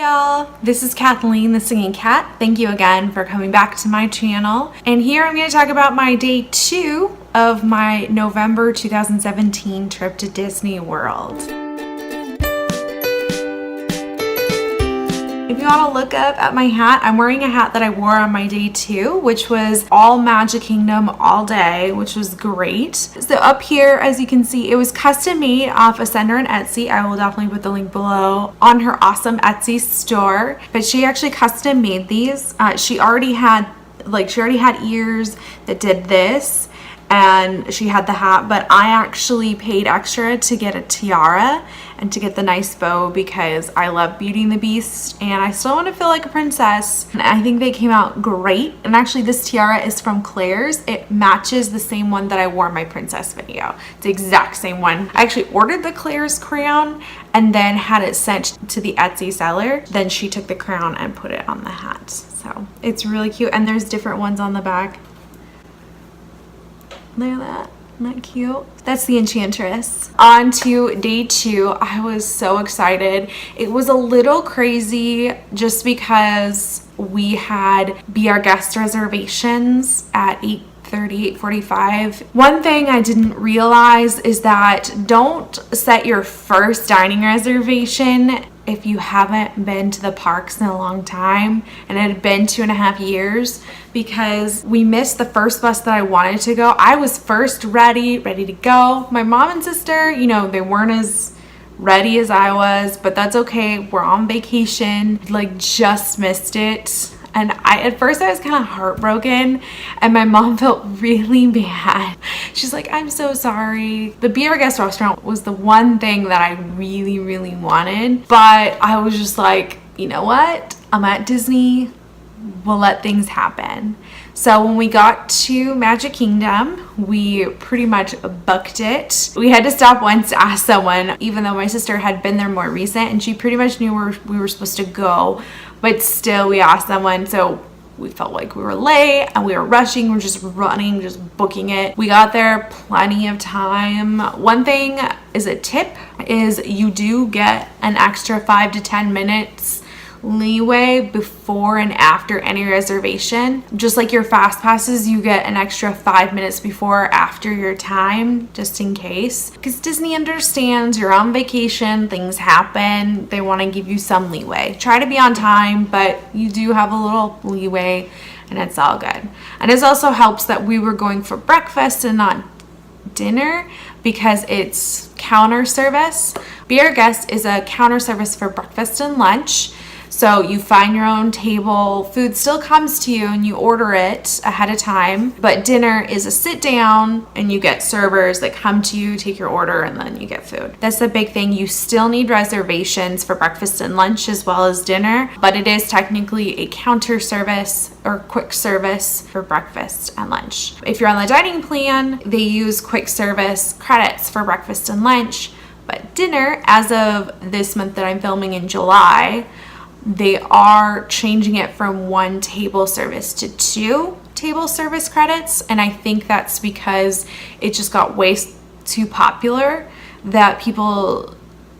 y'all, this is Kathleen the Singing Cat. Thank you again for coming back to my channel. And here I'm going to talk about my day 2 of my November 2017 trip to Disney World. If you want to look up at my hat, I'm wearing a hat that I wore on my day 2, which was all Magic Kingdom all day, which was great. So up here, as you can see, it was custom made off Ascender and Etsy. I will definitely put the link below on her awesome Etsy store. But she actually custom made these. She already had ears that did this, and she had the hat, but I actually paid extra to get a tiara and to get the nice bow because I love Beauty and the Beast and I still want to feel like a princess. And I think they came out great. And actually this tiara is from Claire's. It matches the same one that I wore in my princess video. It's the exact same one. I actually ordered the Claire's crown and then had it sent to the Etsy seller. Then she took the crown and put it on the hat. So it's really cute. And there's different ones on the back. Look at that. Isn't that cute? That's the Enchantress. On to day 2. I was so excited. It was a little crazy just because we had Be Our Guest reservations at 8:30, 8:45. One thing I didn't realize is that don't set your first dining reservation if you haven't been to the parks in a long time, and it had been 2.5 years, because we missed the first bus that I wanted to go. I was first ready to go. My mom and sister, you know, they weren't as ready as I was, but that's okay. We're on vacation, like just missed it. And at first I was kind of heartbroken, and my mom felt really bad. She's like, I'm so sorry. The Be Our Guest restaurant was the one thing that I really, really wanted. But I was just like, you know what? I'm at Disney. We'll let things happen. So when we got to Magic Kingdom, we pretty much booked it. We had to stop once to ask someone, even though my sister had been there more recent and she pretty much knew where we were supposed to go. But still, we asked someone, so we felt like we were late and we were rushing. We were just running, just booking it. We got there plenty of time. One thing is a tip is you do get an extra 5 to 10 minutes leeway before and after any reservation. Just like your fast passes, you get an extra 5 minutes before or after your time, just in case, because Disney understands you're on vacation, things happen, they want to give you some leeway. Try to be on time, but you do have a little leeway and it's all good. And it also helps that we were going for breakfast and not dinner because it's counter service. Be Our Guest is a counter service for breakfast and lunch. So you find your own table, food still comes to you and you order it ahead of time, but dinner is a sit down and you get servers that come to you, take your order, and then you get food. That's the big thing. You still need reservations for breakfast and lunch as well as dinner, but it is technically a counter service or quick service for breakfast and lunch. If you're on the dining plan, they use quick service credits for breakfast and lunch, but dinner, as of this month that I'm filming in July, they are changing it from 1 table service to 2 table service credits. And I think that's because it just got way too popular that people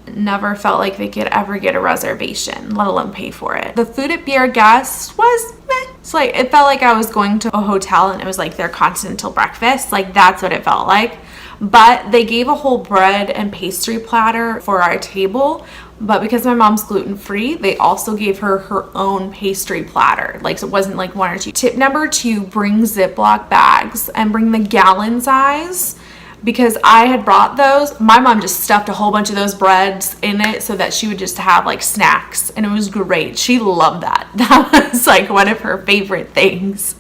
never felt like they could ever get a reservation, let alone pay for it. The food at Be Our Guest was meh. It's like, it felt like I was going to a hotel and it was like their continental breakfast. Like that's what it felt like. But they gave a whole bread and pastry platter for our table. But because my mom's gluten-free, they also gave her her own pastry platter. Like, so it wasn't like 1 or 2. Tip number 2, bring Ziploc bags and bring the gallon size. Because I had brought those. My mom just stuffed a whole bunch of those breads in it so that she would just have like snacks. And it was great. She loved that. That was like one of her favorite things,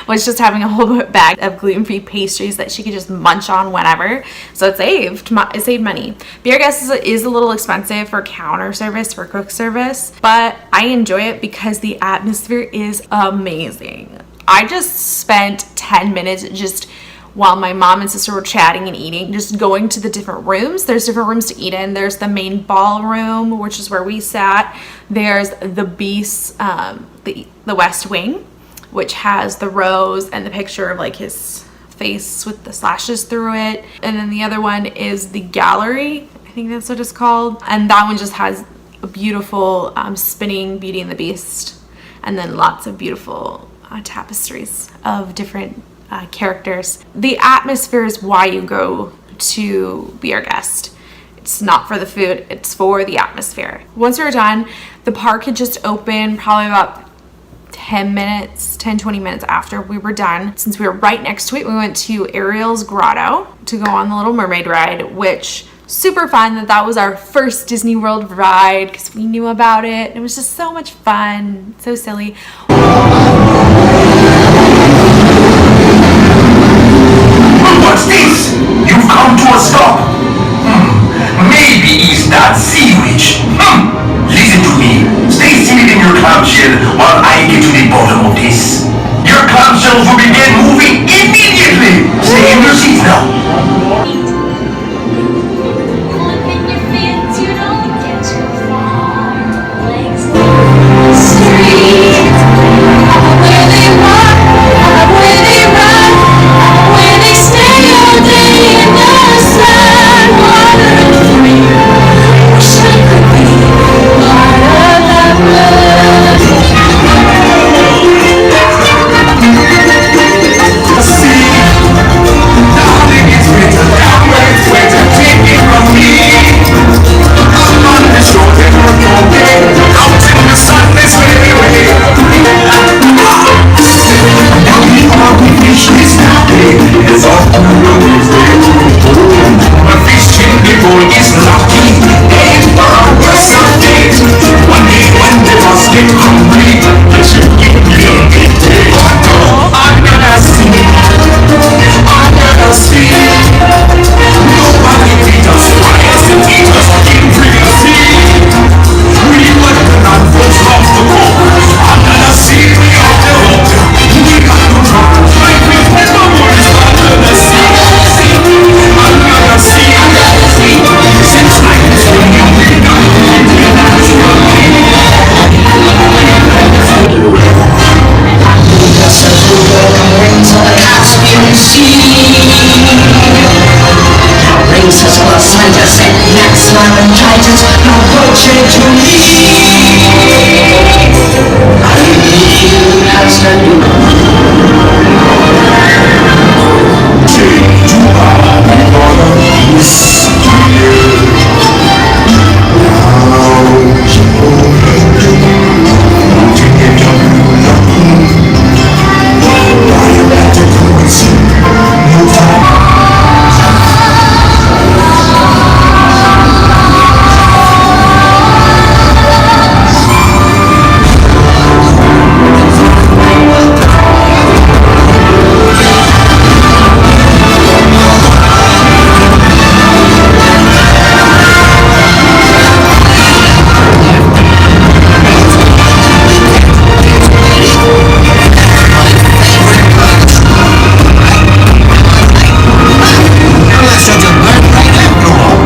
was just having a whole bag of gluten-free pastries that she could just munch on whenever. So it saved money. Be Our Guest is a little expensive for counter service, for quick service, but I enjoy it because the atmosphere is amazing. I just spent 10 minutes just while my mom and sister were chatting and eating, just going to the different rooms. There's different rooms to eat in. There's the main ballroom, which is where we sat. There's the Beast, the West Wing, which has the rose and the picture of like his face with the slashes through it. And then the other one is the gallery. I think that's what it's called. And that one just has beautiful spinning Beauty and the Beast, and then lots of beautiful tapestries of different characters. The atmosphere is why you go to be our guest. It's not for the food, it's for the atmosphere. Once we were done, the park had just opened probably about 20 minutes after we were done. Since we were right next to it, we went to Ariel's Grotto to go on the Little Mermaid ride, which super fun. That was our first Disney World ride because we knew about it. It was just so much fun, so silly. What's this? You've come to a stop. Maybe it's that sea witch. Listen to me. Stay seated in your clamshell while I get to the bottom of this. Your clamshells will begin moving immediately. Stay in your seats now.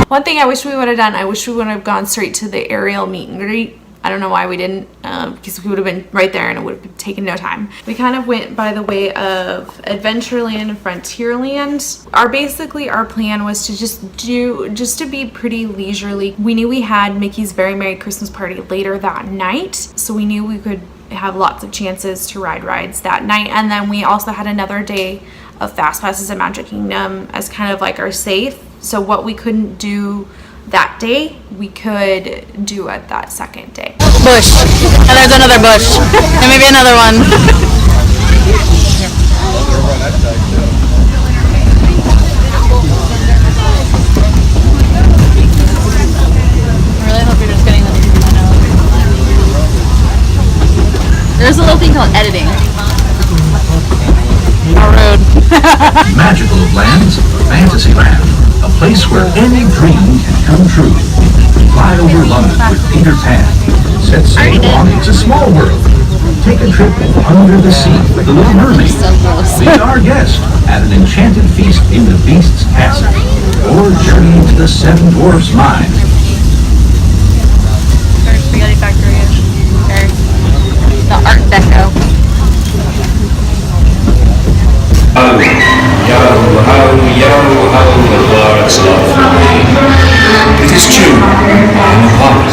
One thing I wish we would have done, I wish we would have gone straight to the Ariel meet and greet. I don't know why we didn't, because we would have been right there and it would have taken no time. We kind of went by the way of Adventureland and Frontierland. Our plan was to just to be pretty leisurely. We knew we had Mickey's Very Merry Christmas Party later that night, so we knew we could have lots of chances to ride rides that night. And then we also had another day of Fast Passes at Magic Kingdom as kind of like our safe. So what we couldn't do that day, we could do at that second day. Bush. And there's another bush. And maybe another one. I really hope you're just getting this. There's a little thing called editing. How rude. Magical lands, Fantasyland, a place where any dream can come true. Fly over London with Peter Pan. Set sail on It's a Small World. Take a trip under the sea with the Little Mermaid. Be our guest at an enchanted feast in the Beast's castle, or journey into the Seven Dwarfs' mine. There's Spaghetti Factory. There's the Art Deco. It is June in the park.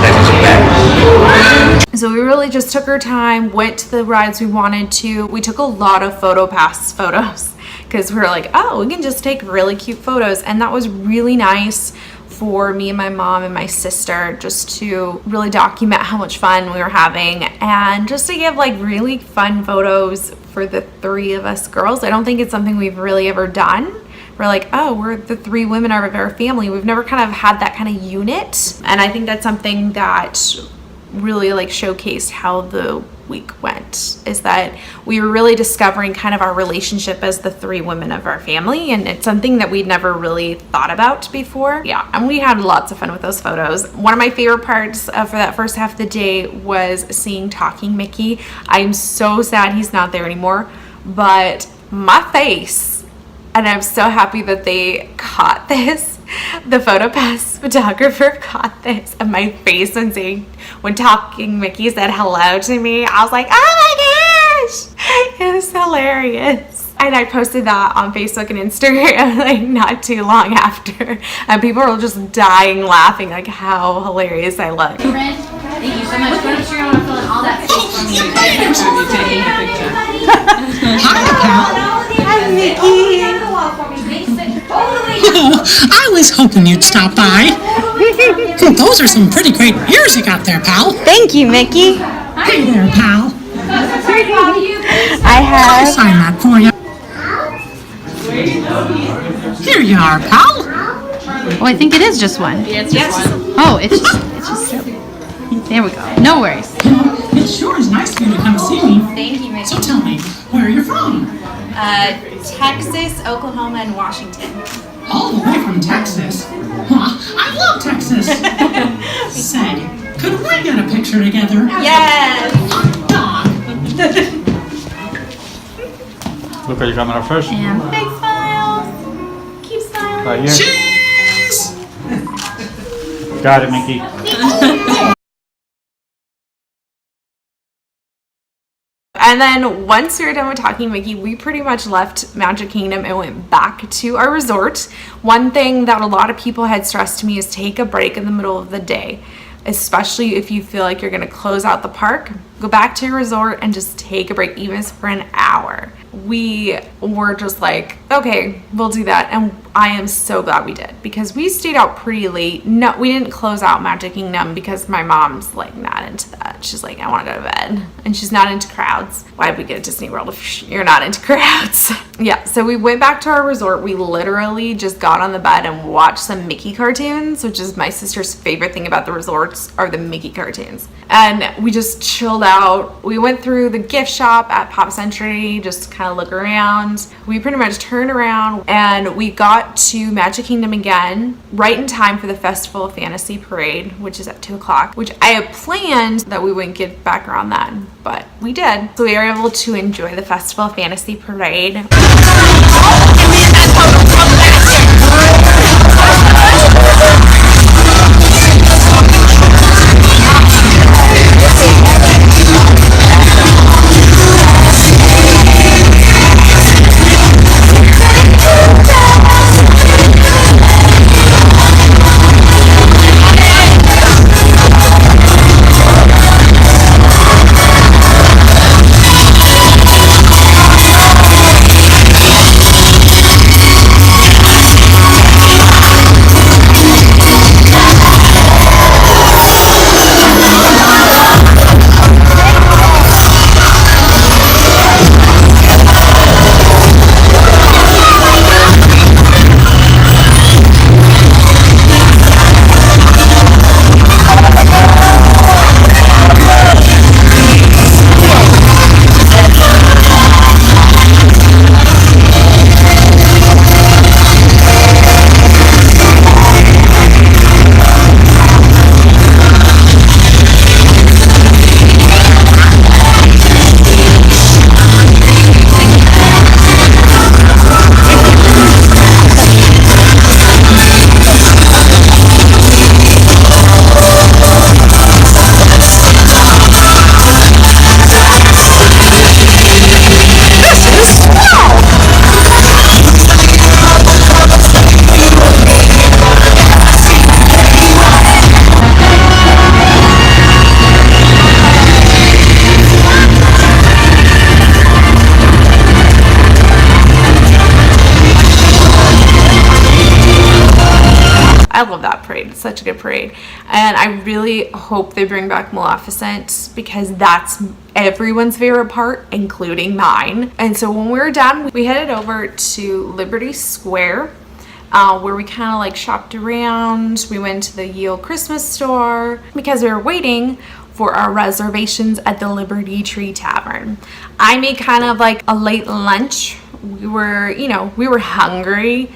That is a fact. So we really just took our time, went to the rides we wanted to. We took a lot of photos because we were like, oh, we can just take really cute photos. And that was really nice for me and my mom and my sister, just to really document how much fun we were having and just to give like really fun photos for the three of us girls. I don't think it's something we've really ever done. We're like, oh, we're the three women of our family. We've never kind of had that kind of unit. And I think that's something that really like showcased how the week went, is that we were really discovering kind of our relationship as the three women of our family, and it's something that we'd never really thought about before. Yeah, and we had lots of fun with those photos. One of my favorite parts for that first half of the day was seeing Talking Mickey. I'm so sad he's not there anymore, but my face, and I'm so happy that they caught this. The PhotoPass photographer caught this, and my face when Talking Mickey said hello to me, I was like, oh my gosh, it was hilarious. And I posted that on Facebook and Instagram like not too long after, and people were just dying laughing like how hilarious I look. Thank you so much. Go to your own fill in all that space for me. Hi, Mickey. I was hoping you'd stop by. Those are some pretty great ears you got there, pal. Thank you, Mickey. Hey there, pal. I I'll have. sign that for you. Here you are, pal. Oh, I think it is just one. Yeah, it's just one. Oh, it's just silly. There we go. No worries. It sure is nice of you to come see me. Thank you, Mickey. So tell me, where are you from? Texas, Oklahoma, and Washington. All the way from Texas. I love Texas. Say, could we get a picture together? Yes. Dog. Look, are you coming up first? And big smiles. Keep smiling. Right here. Cheese! Got it, Mickey. And then once we were done with Talking Mickey, we pretty much left Magic Kingdom and went back to our resort. One thing that a lot of people had stressed to me is take a break in the middle of the day, especially if you feel like you're going to close out the park. Go back to your resort and just take a break, even if it's for an hour. We were just like, okay, we'll do that. And I am so glad we did, because we stayed out pretty late. No, we didn't close out Magic Kingdom because my mom's like not into that. She's like, I want to go to bed. And she's not into crowds. Why would we go to Disney World if you're not into crowds? Yeah, so we went back to our resort. We literally just got on the bed and watched some Mickey cartoons, which is my sister's favorite thing about the resorts, are the Mickey cartoons. And we just chilled out. We went through the gift shop at Pop Century, just kind of look around. We pretty much turned around and we got to Magic Kingdom again right in time for the Festival of Fantasy Parade, which is at 2 o'clock, which I had planned that we wouldn't get back around then, but we did. So we were able to enjoy the Festival of Fantasy Parade. such a good parade. And I really hope they bring back Maleficent because that's everyone's favorite part, including mine. And so when we were done, we headed over to Liberty Square, where we kind of like shopped around. We went to the Yale Christmas store because we were waiting for our reservations at the Liberty Tree Tavern. I made kind of like a late lunch. We were hungry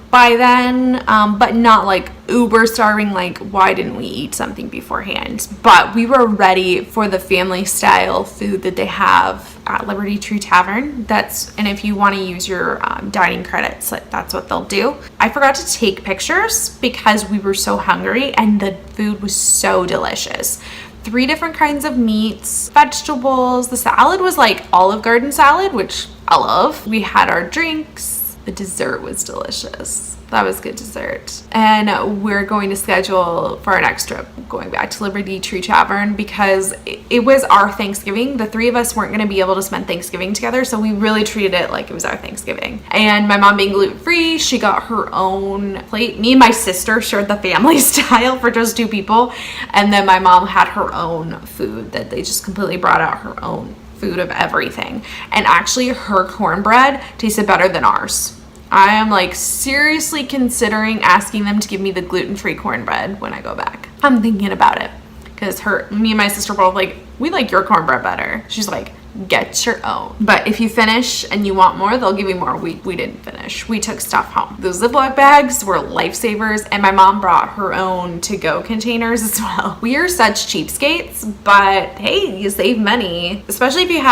by then, but not like uber starving, like why didn't we eat something beforehand? But we were ready for the family style food that they have at Liberty Tree Tavern. And if you want to use your dining credits, that's what they'll do. I forgot to take pictures because we were so hungry and the food was so delicious. 3 different kinds of meats, vegetables. The salad was like Olive Garden salad, which I love. We had our drinks. The dessert was delicious. That was good dessert. And we're going to schedule for our next trip going back to Liberty Tree Tavern because it was our Thanksgiving. The 3 of us weren't going to be able to spend Thanksgiving together, so we really treated it like it was our Thanksgiving. And my mom being gluten-free, she got her own plate. Me and my sister shared the family style for just 2 people, and then my mom had her own food that they just completely brought out her own food of everything. And actually her cornbread tasted better than ours. I am like seriously considering asking them to give me the gluten-free cornbread when I go back. I'm thinking about it because me and my sister both like, we like your cornbread better. She's like, get your own. But if you finish and you want more, they'll give you more. We didn't finish. We took stuff home. Those Ziploc bags were lifesavers, and my mom brought her own to-go containers as well. We are such cheapskates, but hey, you save money, especially if you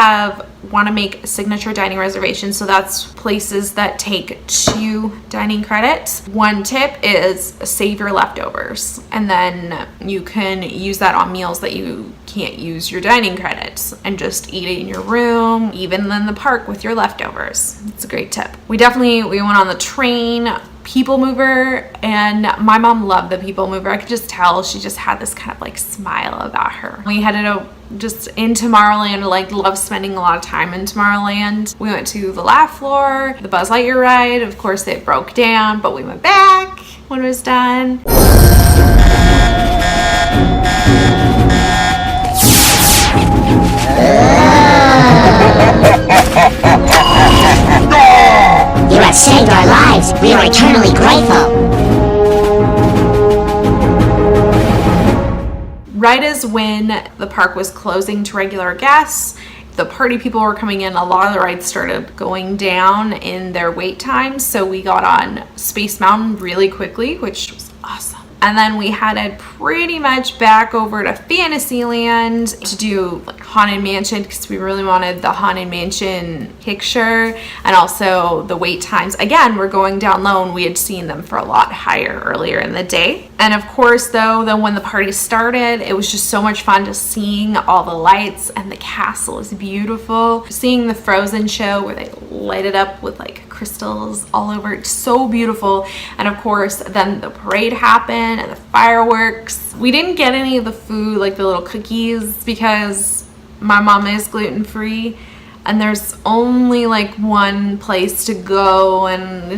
want to make signature dining reservations. So that's places that take 2 dining credits. One tip is save your leftovers, and then you can use that on meals that you can't use your dining credits and just eat it in your room, even in the park with your leftovers. It's a great tip. We went on the train, People Mover, and my mom loved the People Mover. I could just tell she just had this kind of like smile about her. We headed just in Tomorrowland. Like, love spending a lot of time in Tomorrowland. We went to the Laugh Floor, the Buzz Lightyear ride. Of course, it broke down, but we went back when it was done. You have saved our lives. We are eternally grateful. Right as when the park was closing to regular guests, the party people were coming in, a lot of the rides started going down in their wait times. So we got on Space Mountain really quickly, which was awesome. And then we headed pretty much back over to Fantasyland to do like Haunted Mansion because we really wanted the Haunted Mansion picture, and also the wait times. Again, we're going down low and we had seen them for a lot higher earlier in the day. And of course, though, when the party started, it was just so much fun just seeing all the lights, and the castle is beautiful. Seeing the Frozen show where they light it up with like crystals all over, it's so beautiful. And of course, then the parade happened and the fireworks. We didn't get any of the food, like the little cookies, because my mom is gluten-free and there's only like one place to go, and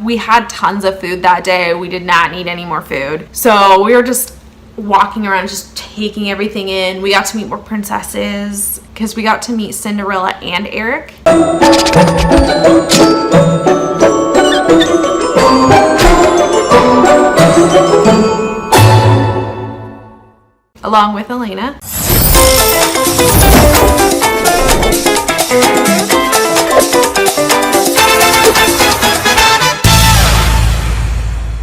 we had tons of food that day. We did not need any more food, so we were just walking around just taking everything in. We got to meet more princesses because we got to meet Cinderella and Eric. Along with Elena.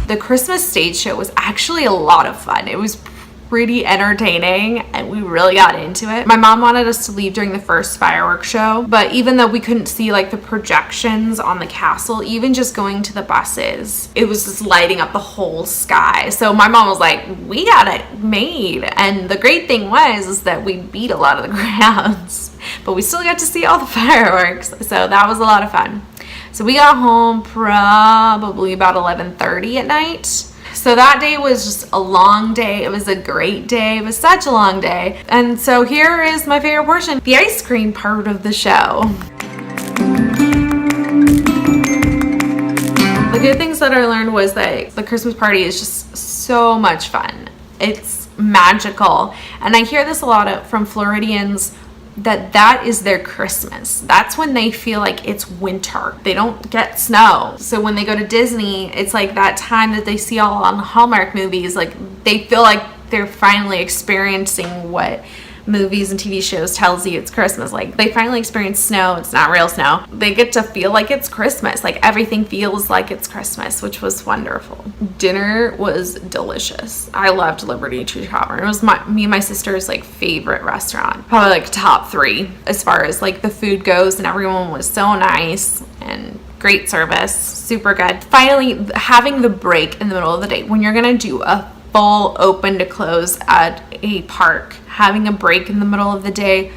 The Christmas stage show was actually a lot of fun. It was pretty entertaining and we really got into it. My mom wanted us to leave during the first fireworks show, but even though we couldn't see like the projections on the castle, even just going to the buses, it was just lighting up the whole sky. So my mom was like, we got it made. And the great thing was that we beat a lot of the crowds, but we still got to see all the fireworks. So that was a lot of fun. So we got home probably about 11:30 at night. So that day was just a long day. It was a great day. It was such a long day. And so here is my favorite portion, the ice cream part of the show. The good things that I learned was that the Christmas party is just so much fun. It's magical. And I hear this a lot from Floridians, that is their Christmas. That's when they feel like it's winter. They don't get snow. So when they go to Disney, it's like that time that they see all on Hallmark movies. Like they feel like they're finally experiencing what movies and TV shows tells you it's Christmas. Like they finally experience snow. It's not real snow. They get to feel like it's Christmas. Like everything feels like it's Christmas, which was wonderful. Dinner was delicious. I loved Liberty Tree Tavern. It was me and my sister's like favorite restaurant. Probably like top 3 as far as like the food goes, and everyone was so nice and great service. Super good. Finally, having the break in the middle of the day when you're gonna do a full open to close at a park, having a break in the middle of the day,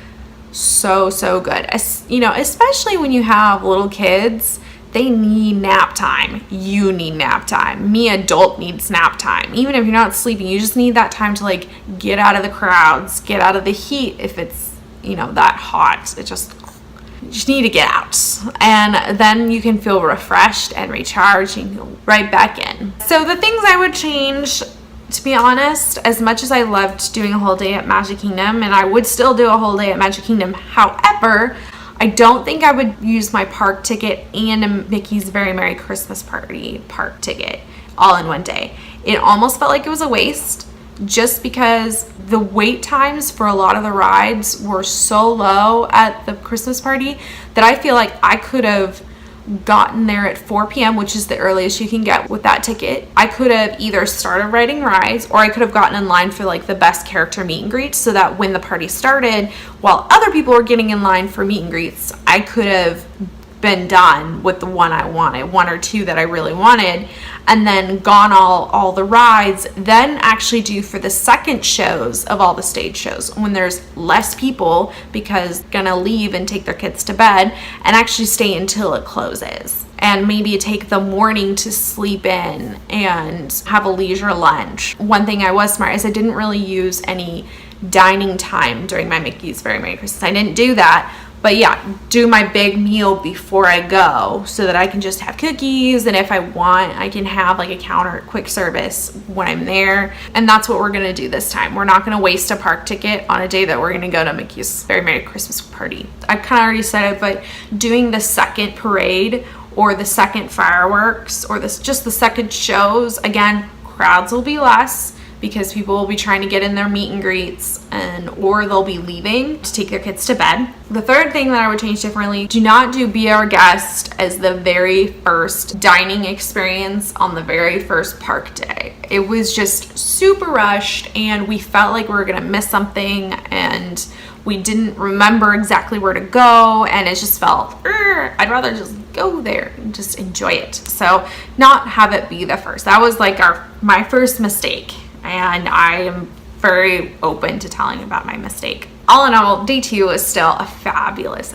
so good. You know, especially when you have little kids, they need nap time. You need nap time. Me, adult, needs nap time. Even if you're not sleeping, you just need that time to like get out of the crowds, get out of the heat. If it's, you know, that hot, you just need to get out, and then you can feel refreshed and recharged and go right back in. So the things I would change, to be honest, as much as I loved doing a whole day at Magic Kingdom, and I would still do a whole day at Magic Kingdom, however, I don't think I would use my park ticket and a Mickey's Very Merry Christmas Party park ticket all in one day. It almost felt like it was a waste, just because the wait times for a lot of the rides were so low at the Christmas party that I feel like I could have gotten there at 4 p.m., which is the earliest you can get with that ticket. I could have either started riding rides, or I could have gotten in line for like the best character meet and greets, so that when the party started, while other people were getting in line for meet and greets, I could have been done with the one I wanted, 1 or 2 that I really wanted, and then gone all the rides, then actually do for the second shows of all the stage shows when there's less people because gonna leave and take their kids to bed, and actually stay until it closes, and maybe take the morning to sleep in and have a leisure lunch. One thing I was smart is I didn't really use any dining time during my Mickey's Very Merry Christmas. I didn't do that. But yeah, do my big meal before I go so that I can just have cookies, and if I want, I can have like a counter quick service when I'm there. And that's what we're gonna do this time. We're not gonna waste a park ticket on a day that we're gonna go to Mickey's Very Merry Christmas Party. I kind of already said it, but doing the second parade or the second fireworks or just the second shows, again, crowds will be less, because people will be trying to get in their meet and greets, or they'll be leaving to take their kids to bed. The third thing that I would change differently, do not do Be Our Guest as the very first dining experience on the very first park day. It was just super rushed, and we felt like we were gonna miss something, and we didn't remember exactly where to go, and it just felt, I'd rather just go there and just enjoy it. So not have it be the first. That was like my first mistake. And I am very open to telling about my mistake. All in all, day 2 was still a fabulous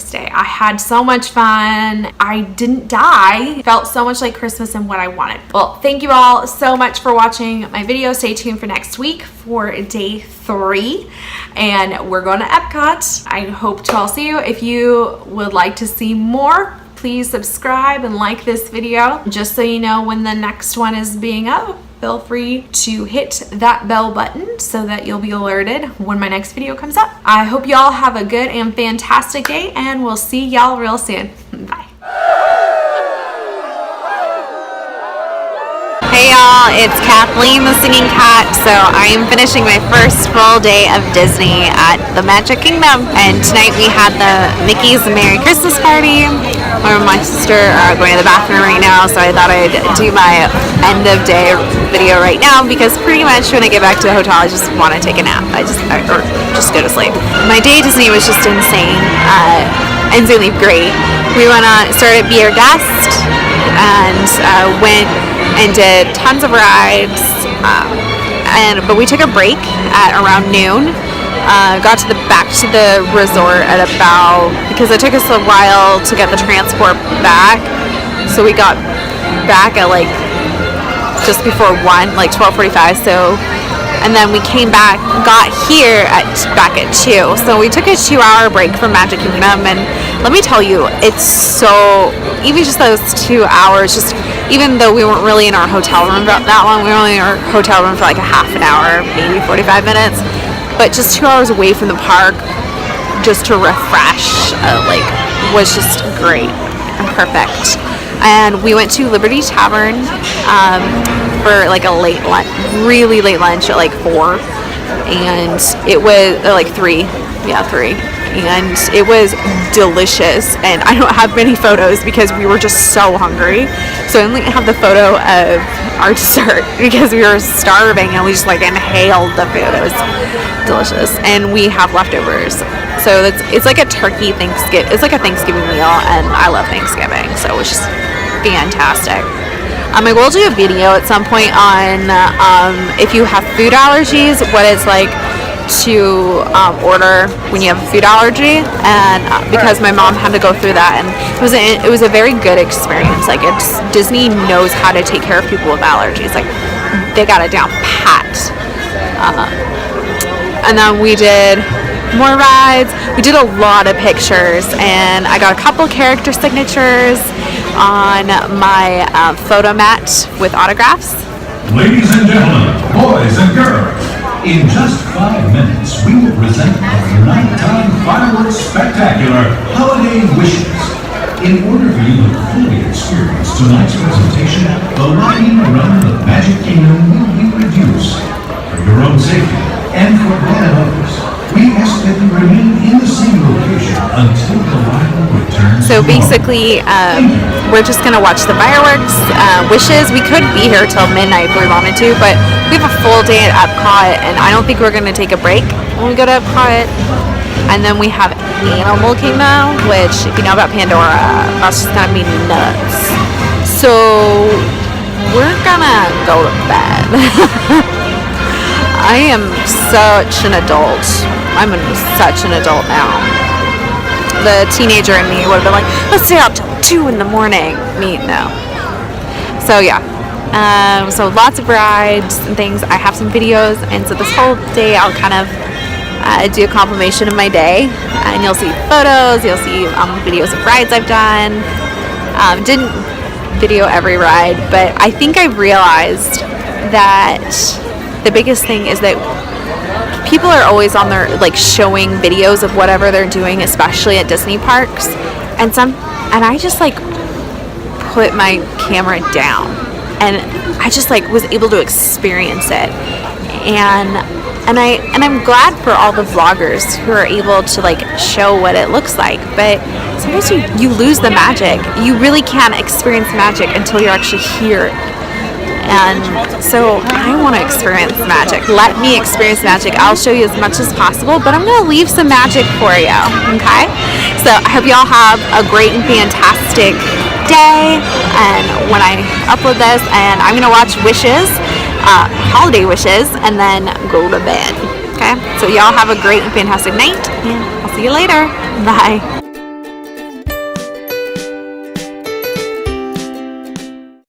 day. I had so much fun. I didn't die. Felt so much like Christmas and what I wanted. Well, thank you all so much for watching my video. Stay tuned for next week for day 3. And we're going to Epcot. I hope to all see you. If you would like to see more, please subscribe and like this video, just so you know when the next one is being up. Feel free to hit that bell button so that you'll be alerted when my next video comes up. I hope y'all have a good and fantastic day, and we'll see y'all real soon. Bye. Hey y'all, it's Kathleen the Singing Cat. So I am finishing my first full day of Disney at the Magic Kingdom, and tonight we had the Mickey's Merry Christmas Party. My sister going to the bathroom right now, so I thought I'd do my end of day video right now, because pretty much when I get back to the hotel, I just want to take a nap. Or just go to sleep. My day at Disney was just insane. Insanely great. We started at Be Our Guest and went and did tons of rides. But we took a break at around noon. Got back to the resort at about, because it took us a while to get the transport back, so we got back at like just before 1, like 12:45. And then we came back, got here back at 2. So we took a 2-hour break from Magic Kingdom, and let me tell you, it's so even just those 2 hours, just even though we weren't really in our hotel room that long, we were only in our hotel room for like a half an hour, maybe 45 minutes, but just 2 hours away from the park, just to refresh, like, was just great and perfect. And we went to Liberty Tavern for like a late lunch, really late lunch at like 4, and it was like 3, yeah, 3. And it was delicious, and I don't have many photos because we were just so hungry, so I only have the photo of our dessert because we were starving and we just like inhaled the food. It was delicious, and we have leftovers, so it's like a turkey Thanksgiving, it's like a Thanksgiving meal, and I love Thanksgiving, so it was just fantastic. I will do a video at some point on if you have food allergies, what it's like to order when you have a food allergy, and because my mom had to go through that, and it was a very good experience. Like, Disney knows how to take care of people with allergies. Like, they got it down pat. And then we did more rides. We did a lot of pictures, and I got a couple character signatures on my photo mat with autographs. Ladies and gentlemen, boys and girls, in just 5 minutes, we will present our nighttime fireworks spectacular, Holiday Wishes. In order for you to fully experience tonight's presentation, the lighting around the Magic Kingdom will be reduced. For your own safety and for that of others, we ask that you remain in the same location until the light returns. So basically, we're just gonna watch the fireworks. Wishes, we could be here till midnight if we wanted to, but we have a full day at Epcot, and I don't think we're gonna take a break when we go to Epcot. And then we have Animal Kingdom, which, if you know about Pandora, that's just gonna be nuts. So we're gonna go to bed. I am such an adult. I'm such an adult now. The teenager in me would have been like, let's stay up till 2 in the morning. Me, no. So yeah. So lots of rides and things. I have some videos, and so this whole day I'll kind of do a compilation of my day, and you'll see photos, you'll see videos of rides I've done. Didn't video every ride, but I think I realized that the biggest thing is that people are always on their, like, showing videos of whatever they're doing, especially at Disney parks, and I just like put my camera down, and I just like was able to experience it, and I'm glad for all the vloggers who are able to like show what it looks like, but sometimes you lose the magic. You really can't experience magic until you're actually here. And so I want to experience magic. Let me experience magic. I'll show you as much as possible, but I'm going to leave some magic for you, okay? So I hope y'all have a great and fantastic day, and when I upload this, and I'm going to watch Wishes, Holiday Wishes, and then go to bed, okay? So y'all have a great and fantastic night, and I'll see you later. Bye.